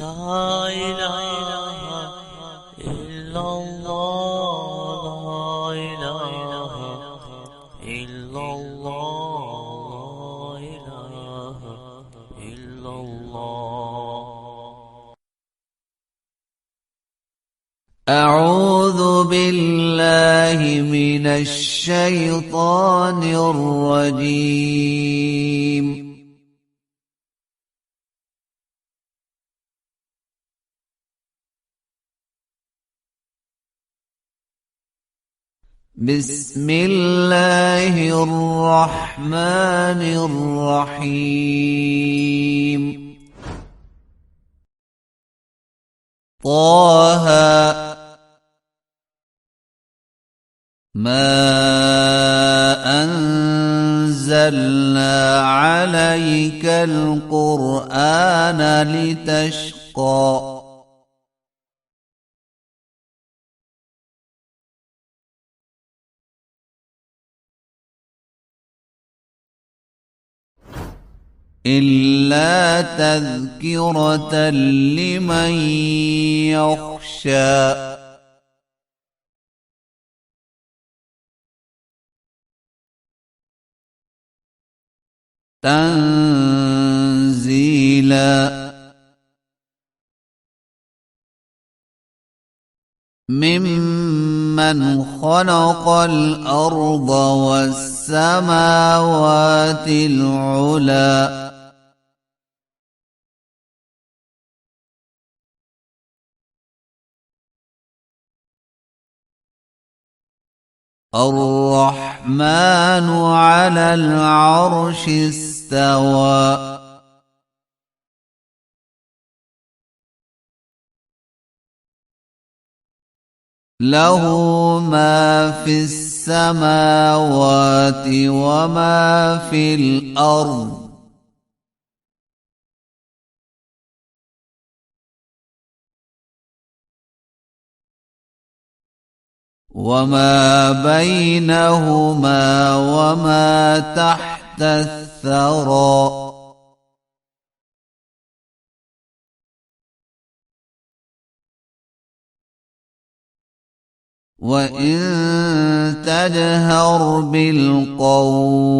لا إله إلا الله، لا إله إلا الله، لا إله إلا الله. أعوذ بالله من الشيطان الرجيم. بسم الله الرحمن الرحيم. طه ما أنزلنا عليك القرآن لتشقى إلا تذكرة لمن يخشى. تنزيلا ممن خلق الأرض والسماوات العلى. الرحمن على العرش استوى. له ما في السماوات وما في الأرض. وما بينهما وما تحت الثرى. وإن تجهر بالقول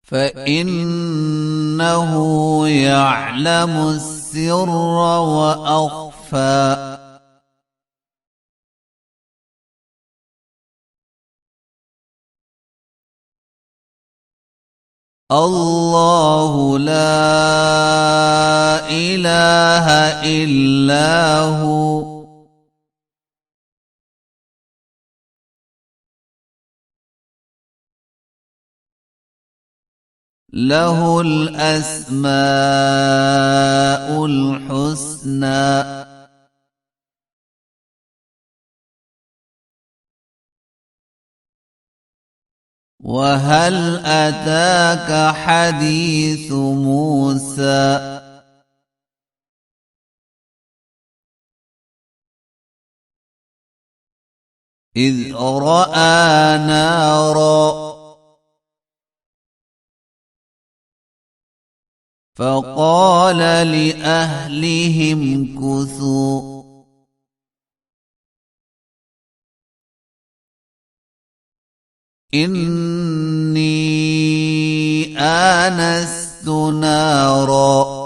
فإنه يعلم السر وأخفى. الله لا إله إلا هو. له الأسماء الحسنى. وهل أتاك حديث موسى؟ إذ رأى نارا فقال لأهلهم كثوا إني آنست نارا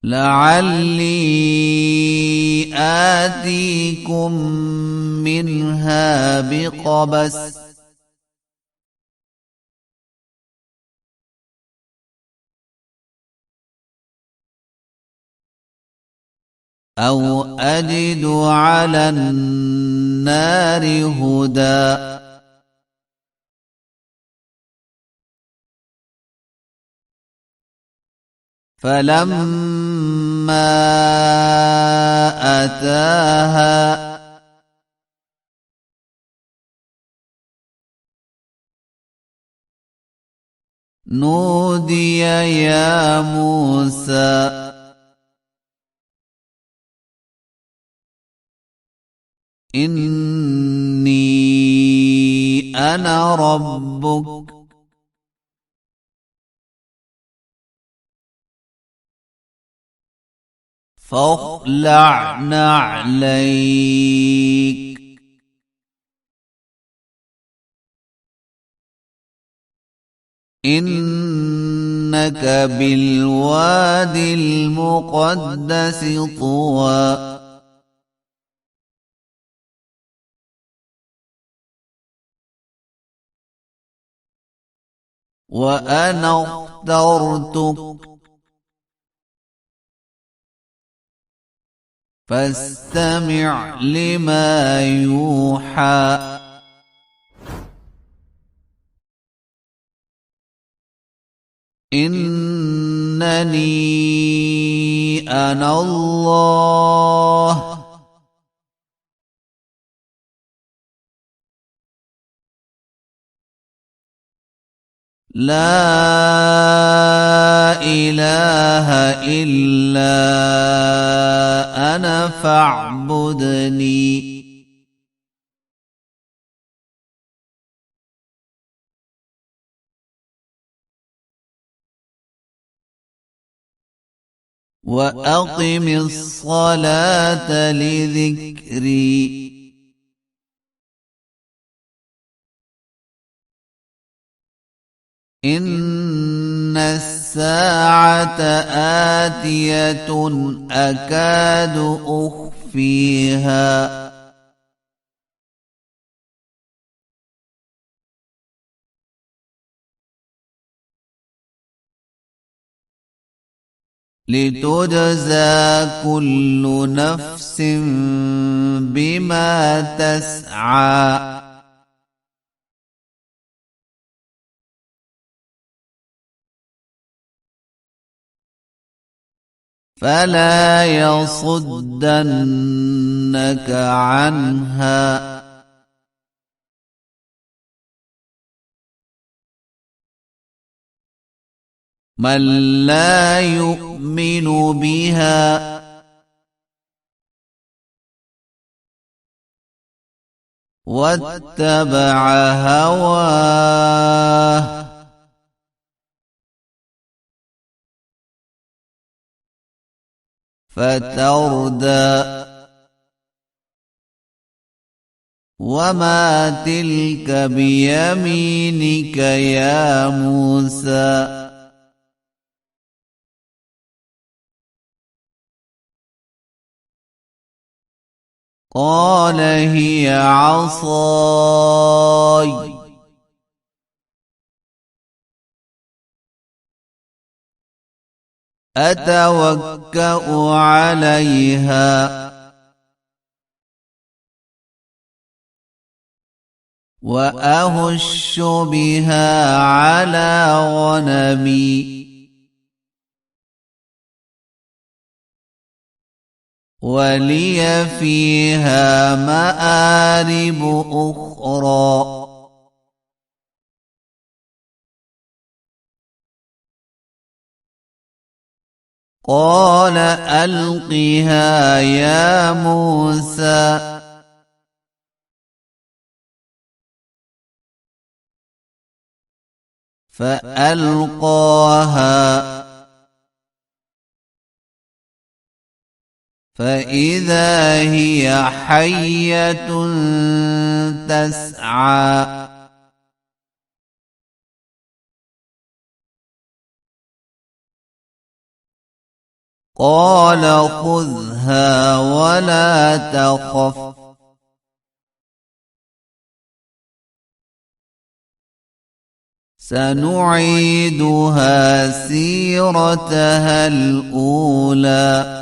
لعلي آتيكم منها بقبس أو أجد على النار هدى. فلما أتاها نودي يا موسى. إني أنا ربك فاخلع نعليك إنك بالواد المقدس طوى وأنا اخترتك فاستمع لما يوحى إنني أنا الله لا إله إلا أنا فاعبدني وأقم الصلاة لذكري إن الساعة آتية أكاد أخفيها لتجزى كل نفس بما تسعى فلا يصدنك عنها من لا يؤمن بها واتبع هواه فتردى وما تلك بيمينك يا موسى قال هي عصاي أتوكأ عليها وأهش بها على غنمي ولي فيها مآرب أخرى قال ألقها يا موسى فألقاها فإذا هي حية تسعى قال خذها ولا تخف سنعيدها سيرتها الأولى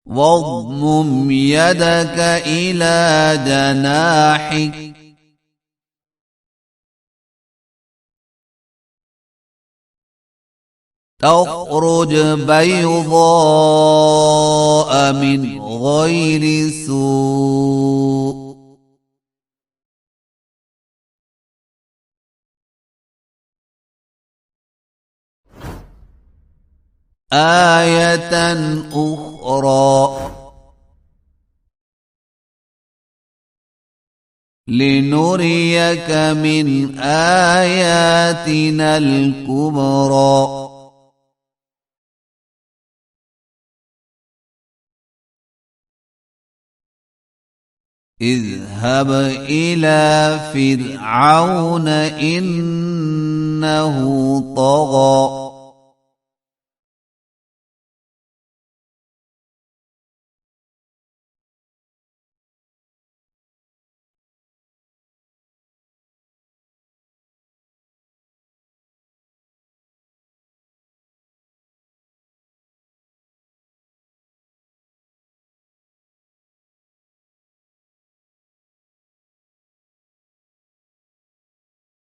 واضمم يدك إلى جناحك تخرج بيضاء من غير سوء آية أخرى لنريك من آياتنا الكبرى اذهب إلى فرعون إنه طغى